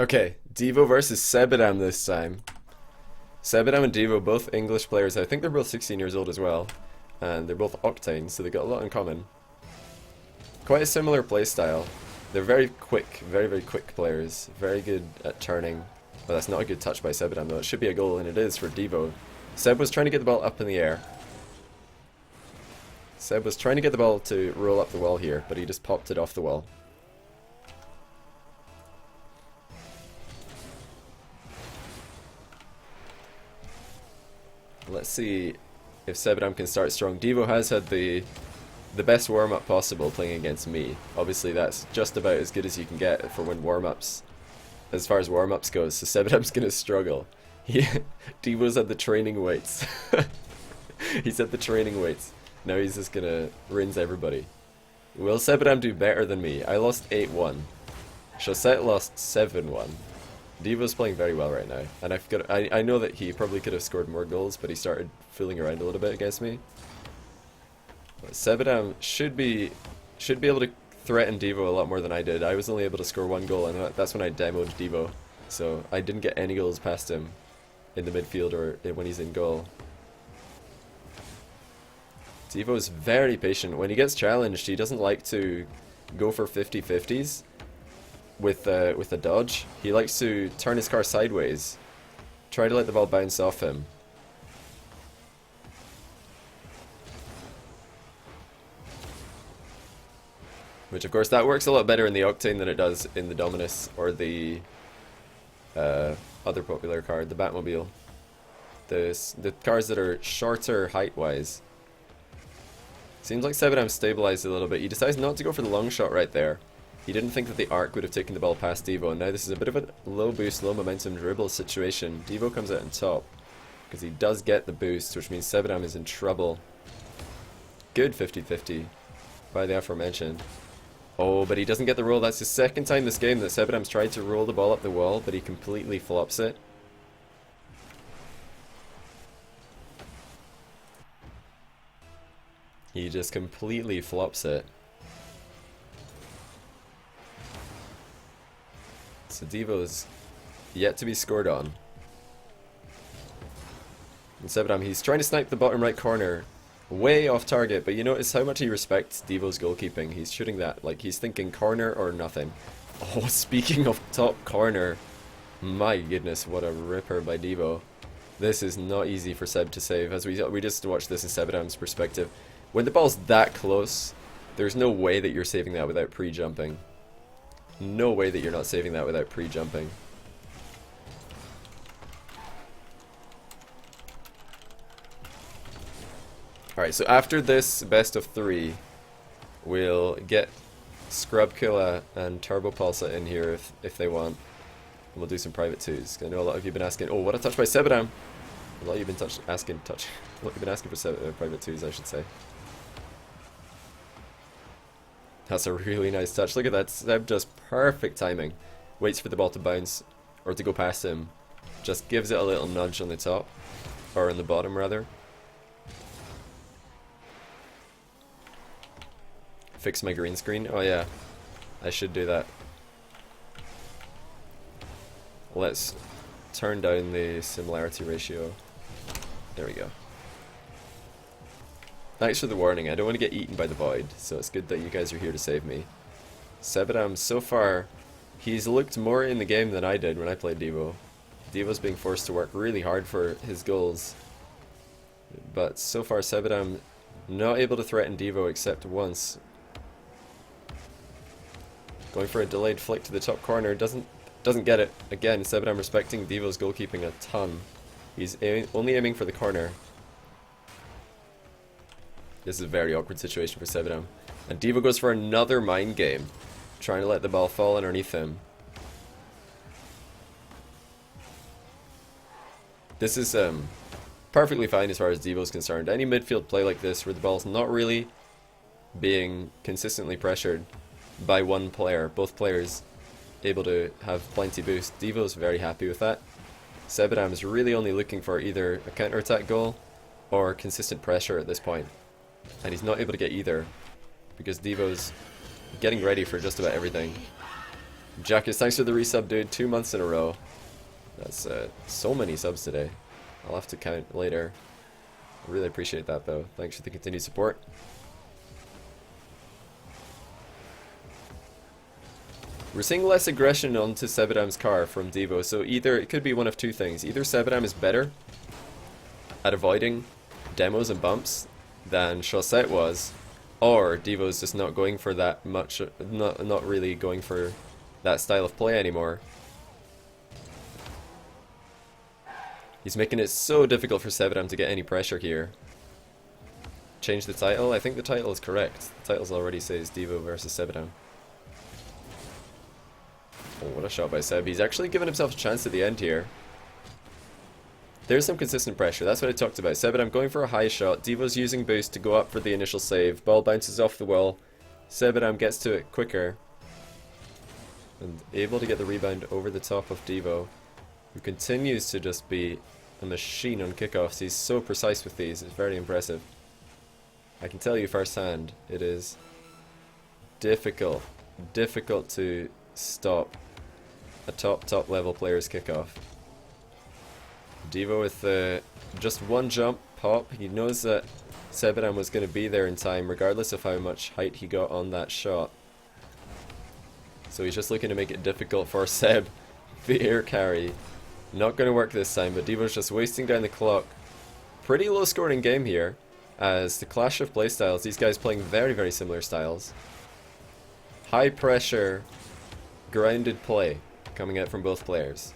Okay, Deevo versus Sebadam this time. Sebadam and Deevo, both English players. I think they're both 16 years old as well. And they're both Octane, so they got a lot in common. Quite a similar playstyle. They're very quick, very quick players. Very good at turning. But that's not a good touch by Sebadam though. It should be a goal, and it is for Deevo. Seb was trying to get the ball up in the air. Seb was trying to get the ball to roll up the wall here, but he just popped it off the wall. Let's see if Sebadam can start strong. Deevo has had the best warm-up possible playing against me. Obviously that's just about as good as you can get for when warm-ups, as far as warm-ups goes, so Sebadam's gonna struggle. Deevo's had the training weights. He's at the training weights. Now he's just gonna rinse everybody. Will Sebadam do better than me? I lost 8-1. Chaussette lost 7-1. Deevo's playing very well right now, and I know that he probably could have scored more goals, but he started fooling around a little bit against me. But Sebadam should be able to threaten Deevo a lot more than I did. I was only able to score 1 goal, and that's when I demoed Deevo, so I didn't get any goals past him in the midfield or when he's in goal. Deevo's very patient. When he gets challenged, he doesn't like to go for 50-50s. With a dodge. He likes to turn his car sideways, try to let the ball bounce off him. Which of course that works a lot better in the Octane than it does in the Dominus or the other popular card, the Batmobile. The cars that are shorter height-wise. Seems like Sebadam stabilized a little bit. He decides not to go for the long shot right there. He didn't think that the arc would have taken the ball past Deevo, and now this is a bit of a low boost, low momentum dribble situation. Deevo comes out on top, because he does get the boost, which means Sebadam is in trouble. Good 50-50 by the aforementioned. Oh, but he doesn't get the roll. That's the second time this game that Sebadam's tried to roll the ball up the wall, but he completely flops it. He just completely flops it. So Deevo's yet to be scored on. And Sebadam, he's trying to snipe the bottom right corner. Way off target, but you notice how much he respects Deevo's goalkeeping. He's shooting that, like he's thinking corner or nothing. Oh, speaking of top corner. My goodness, what a ripper by Deevo. This is not easy for Seb to save. As we just watched this in Sebadam's perspective. When the ball's that close, there's no way that you're saving that without pre-jumping. No way that you're not saving that without pre-jumping. Alright, so after this best of 3, we'll get Scrubkilla and Turbo Pulsa in here if they want. And we'll do some private 2s. I know a lot of you have been asking, oh, what a touch by Sebadam! A lot of you have been asking for private 2s, I should say. That's a really nice touch. Look at that. Seb does perfect timing. Waits for the ball to bounce, or to go past him. Just gives it a little nudge on the top. Or on the bottom, rather. Fix my green screen. Oh yeah. I should do that. Let's turn down the similarity ratio. There we go. Thanks for the warning. I don't want to get eaten by the void, so it's good that you guys are here to save me. Sebadam, so far, he's looked more in the game than I did when I played Deevo. Deevo's being forced to work really hard for his goals. But so far, Sebadam not able to threaten Deevo except once. Going for a delayed flick to the top corner, doesn't get it. Again, Sebadam respecting Deevo's goalkeeping a ton. He's only aiming for the corner. This is a very awkward situation for Sebadam. And Deevo goes for another mind game, trying to let the ball fall underneath him. This is perfectly fine as far as Deevo's concerned. Any midfield play like this where the ball's not really being consistently pressured by one player, both players able to have plenty boost. Deevo's very happy with that. Sebadam is really only looking for either a counter-attack goal or consistent pressure at this point. And he's not able to get either because Deevo's getting ready for just about everything. Jackus, thanks for the resub, dude. 2 months in a row. That's so many subs today. I'll have to count later. I really appreciate that, though. Thanks for the continued support. We're seeing less aggression onto Sebadam's car from Deevo, so either it could be one of two things. Either Sebadam is better at avoiding demos and bumps than Chaussette was, or Deevo's just not going for that much, not really going for that style of play anymore. He's making it so difficult for Sebadam to get any pressure here. Change the title? I think the title is correct. The titles already says Deevo versus Sebadam. Oh, what a shot by Seb. He's actually given himself a chance at the end here. There's some consistent pressure. That's what I talked about. Sebadam going for a high shot. Deevo's using boost to go up for the initial save. Ball bounces off the wall. Sebadam gets to it quicker. And able to get the rebound over the top of Deevo, who continues to just be a machine on kickoffs. He's so precise with these. It's very impressive. I can tell you firsthand, it is difficult to stop a top level player's kickoff. Deevo with just one jump pop. He knows that Sebadam was going to be there in time regardless of how much height he got on that shot. So he's just looking to make it difficult for Seb. The air carry. Not going to work this time, but Deevo's just wasting down the clock. Pretty low scoring game here, as the clash of playstyles, these guys playing very similar styles. High pressure, grounded play coming out from both players.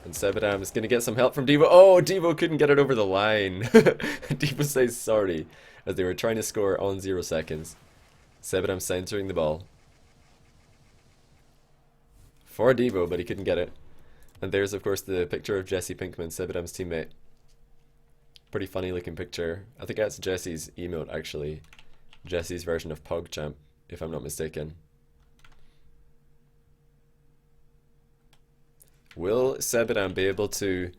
And Sebadam is going to get some help from Deevo. Oh, Deevo couldn't get it over the line. Deevo says sorry, as they were trying to score on 0 seconds. Sebadam centering the ball for Deevo, but he couldn't get it. And there's, of course, the picture of Jesse Pinkman, Sebadam's teammate. Pretty funny looking picture. I think that's Jesse's emote, actually. Jesse's version of PogChamp, if I'm not mistaken. Will Sebadam be able to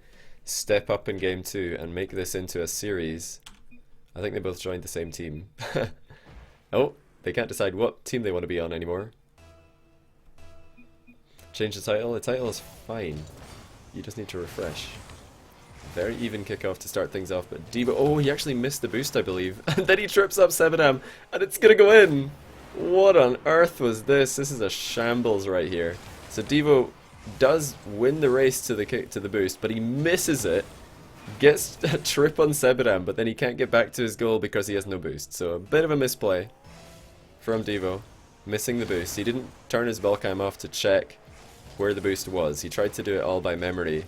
step up in game 2 and make this into a series? I think they both joined the same team. Oh, they can't decide what team they want to be on anymore. Change the title? The title is fine. You just need to refresh. Very even kickoff to start things off, but Deevo, oh, he actually missed the boost, I believe. And then he trips up Sebadam, and it's gonna go in! What on earth was this? This is a shambles right here. So Deevo does win the race to the boost, but he misses it. Gets a trip on Sebadam, but then he can't get back to his goal because he has no boost. So a bit of a misplay from Deevo, missing the boost. He didn't turn his ball cam off to check where the boost was. He tried to do it all by memory,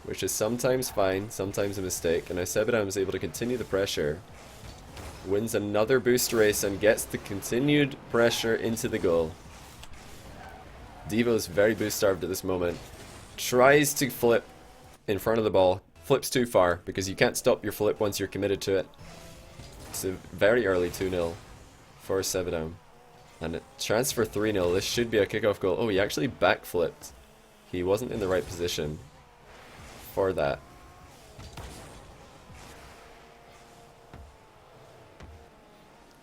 which is sometimes fine, sometimes a mistake. And now Sebadam is able to continue the pressure, wins another boost race, and gets the continued pressure into the goal. Deevo's very boost starved at this moment. Tries to flip in front of the ball. Flips too far, because you can't stop your flip once you're committed to it. It's a very early 2-0 for Sebadam. And a chance for 3-0. This should be a kickoff goal. Oh, he actually backflipped. He wasn't in the right position for that.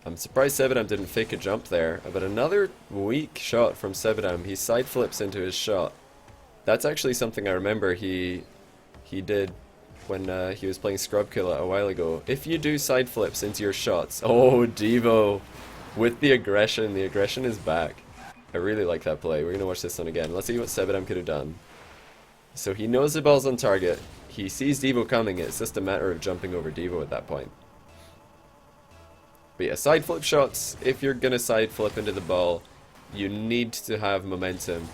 I'm surprised Sebadam didn't fake a jump there, but another weak shot from Sebadam. He side flips into his shot. That's actually something I remember he did when he was playing Scrub Killa a while ago. If you do side flips into your shots, oh, Deevo with the aggression is back. I really like that play. We're gonna watch this one again. Let's see what Sebadam could have done. So he knows the ball's on target. He sees Deevo coming. It's just a matter of jumping over Deevo at that point. But yeah, side flip shots, if you're gonna side flip into the ball, you need to have momentum.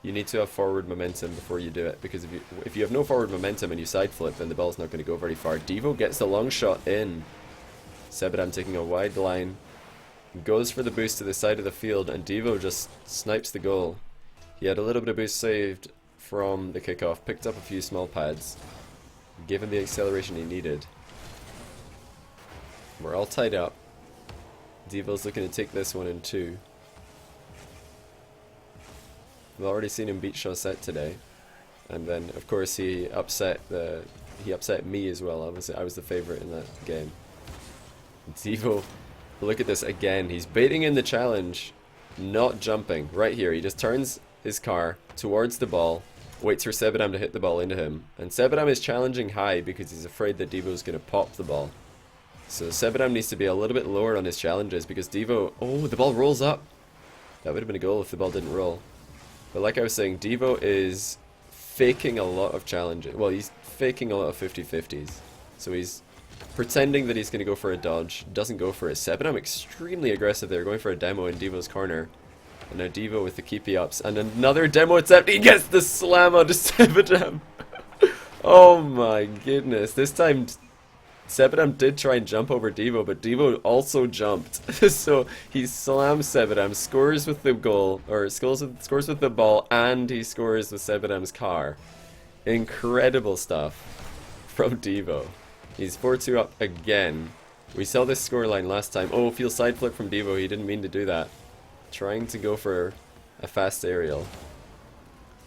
You need to have forward momentum before you do it, because if you have no forward momentum and you side flip, then the ball's not gonna go very far. Deevo gets the long shot in. Sebadam taking a wide line, goes for the boost to the side of the field, and Deevo just snipes the goal. He had a little bit of boost saved from the kickoff, picked up a few small pads, given the acceleration he needed. We're all tied up. Deevo's looking to take this one in 2. We've already seen him beat Chaussette today, and then of course he upset me as well. I was the favorite in that game. Deevo, look at this again. He's baiting in the challenge. not jumping. Right here, he just turns his car towards the ball, waits for Sebadam to hit the ball into him. And Sebadam is challenging high because he's afraid that Deevo's going to pop the ball. So Sebadam needs to be a little bit lower on his challenges because Deevo... Oh, the ball rolls up. That would have been a goal if the ball didn't roll. But like I was saying, Deevo is faking a lot of challenges. Well, he's faking a lot of 50-50s. So he's pretending that he's going to go for a dodge, doesn't go for it. Sebadam extremely aggressive there, going for a demo in Deevo's corner. And now Deevo with the keepy ups, and another demo attempt. He gets the slam onto Sebadam. Oh my goodness. This time Sebadam did try and jump over Deevo, but Deevo also jumped. So he slams Sebadam, scores with the goal, or scores with the ball, and he scores with Sebadam's car. Incredible stuff from Deevo. He's 4-2 up again. We saw this scoreline last time. Oh, feel side flip from Deevo. He didn't mean to do that. Trying to go for a fast aerial.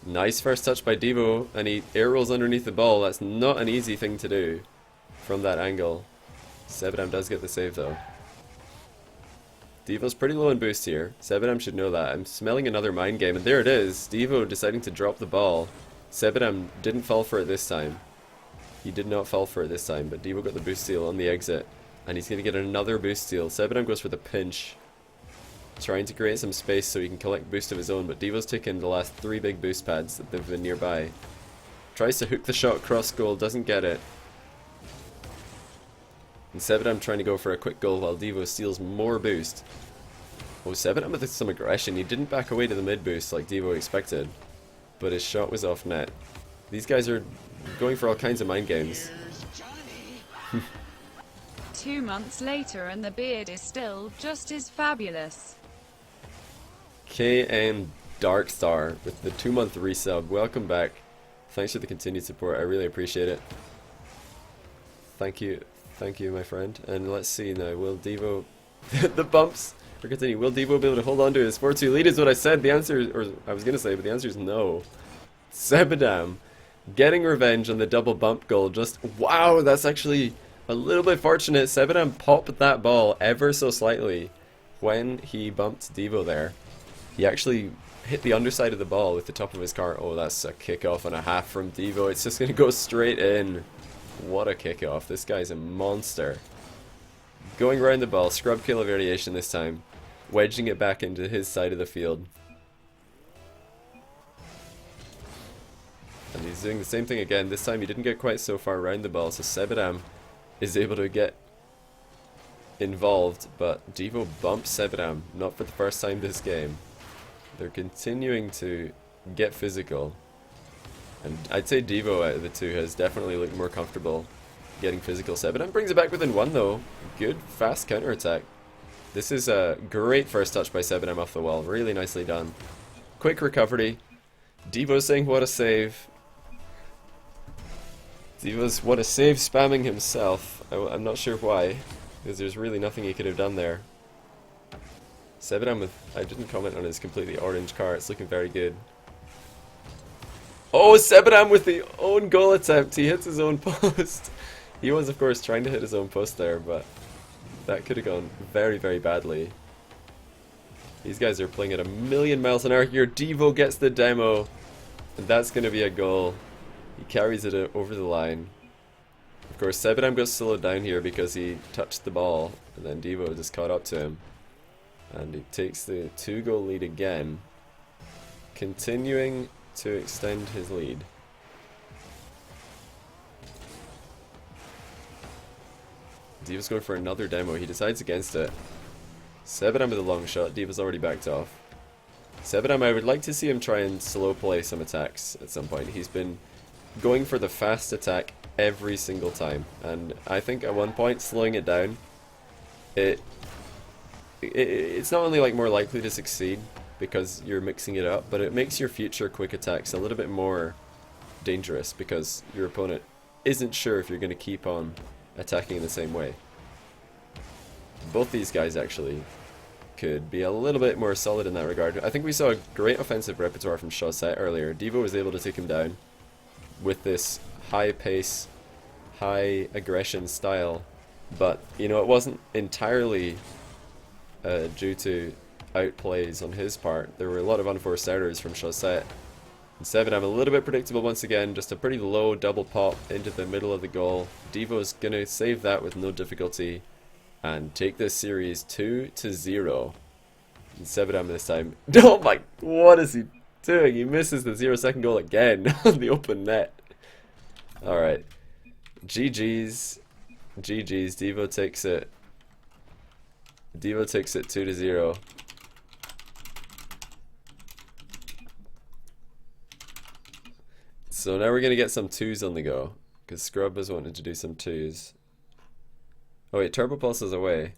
Nice first touch by Deevo, and he air rolls underneath the ball. That's not an easy thing to do from that angle. Sebadam does get the save though. Deevo's pretty low in boost here. Sebadam should know that. I'm smelling another mind game, and there it is. Deevo deciding to drop the ball. Sebadam didn't fall for it this time. He did not fall for it this time, but Deevo got the boost steal on the exit. And he's going to get another boost steal. Sebadam goes for the pinch, trying to create some space so he can collect boost of his own, but Deevo's taken the last 3 big boost pads that they've been nearby. Tries to hook the shot cross goal, doesn't get it. And Sebadam trying to go for a quick goal while Deevo steals more boost. Oh, Sebadam with some aggression. He didn't back away to the mid boost like Deevo expected, but his shot was off net. These guys are going for all kinds of mind games. 2 months later and the beard is still just as fabulous. KN Darkstar with the 2-month resub. Welcome back. Thanks for the continued support. I really appreciate it. Thank you, my friend. And let's see now. Will Deevo... the bumps for continue. Will Deevo be able to hold on to his 4-2 lead is what I said. The answer, or I was going to say, but the answer is no. Sebadam getting revenge on the double bump goal. Just, wow, that's actually a little bit fortunate. Sebadam popped that ball ever so slightly when he bumped Deevo there. He actually hit the underside of the ball with the top of his car. Oh, that's a kickoff and a half from Deevo. It's just going to go straight in. What a kickoff. This guy's a monster. Going around the ball, scrub killer variation this time. Wedging it back into his side of the field. And he's doing the same thing again. This time he didn't get quite so far around the ball, so Sebadam is able to get involved, but Deevo bumps Sebadam, not for the first time this game. They're continuing to get physical. And I'd say Deevo out of the two has definitely looked more comfortable getting physical. Sebadam brings it back within 1 though. Good fast counter attack. This is a great first touch by Sebadam off the wall. Really nicely done. Quick recovery. Deevo saying what a save. Deevo's what a save spamming himself. I'm not sure why, because there's really nothing he could have done there. Sebadam with... I didn't comment on his completely orange car. It's looking very good. Oh, Sebadam with the own goal attempt. He hits his own post. He was, of course, trying to hit his own post there, but that could have gone very, very badly. These guys are playing at 1,000,000 miles an hour here. Deevo gets the demo, and that's going to be a goal. He carries it over the line. Of course, Sebadam got slowed down here because he touched the ball, and then Deevo just caught up to him. And he takes the 2-goal lead again, continuing to extend his lead. Deevo's going for another demo. He decides against it. Sebadam with a long shot. Deevo's already backed off. Sebadam, I would like to see him try and slow play some attacks at some point. He's been going for the fast attack every single time, and I think at one point slowing it down, it's not only like more likely to succeed because you're mixing it up, but it makes your future quick attacks a little bit more dangerous because your opponent isn't sure if you're going to keep on attacking in the same way. Both these guys actually could be a little bit more solid in that regard. I think we saw a great offensive repertoire from Showmatch earlier. Deevo was able to take him down with this high pace, high aggression style, but you know, it wasn't entirely due to outplays on his part. There were a lot of unforced errors from Chaussette. And Sebadam a little bit predictable once again, just a pretty low double pop into the middle of the goal. Deevo's gonna save that with no difficulty and take this series 2-0. And Sebadam this time. Oh my, what is he doing? He misses the 0-second goal again on the open net. Alright. GG's. GG's. Deevo takes it. Deevo takes it 2-0. So now we're going to get some twos on the go. Because Scrub is wanting to do some twos. Oh wait, Turbo Pulse is away.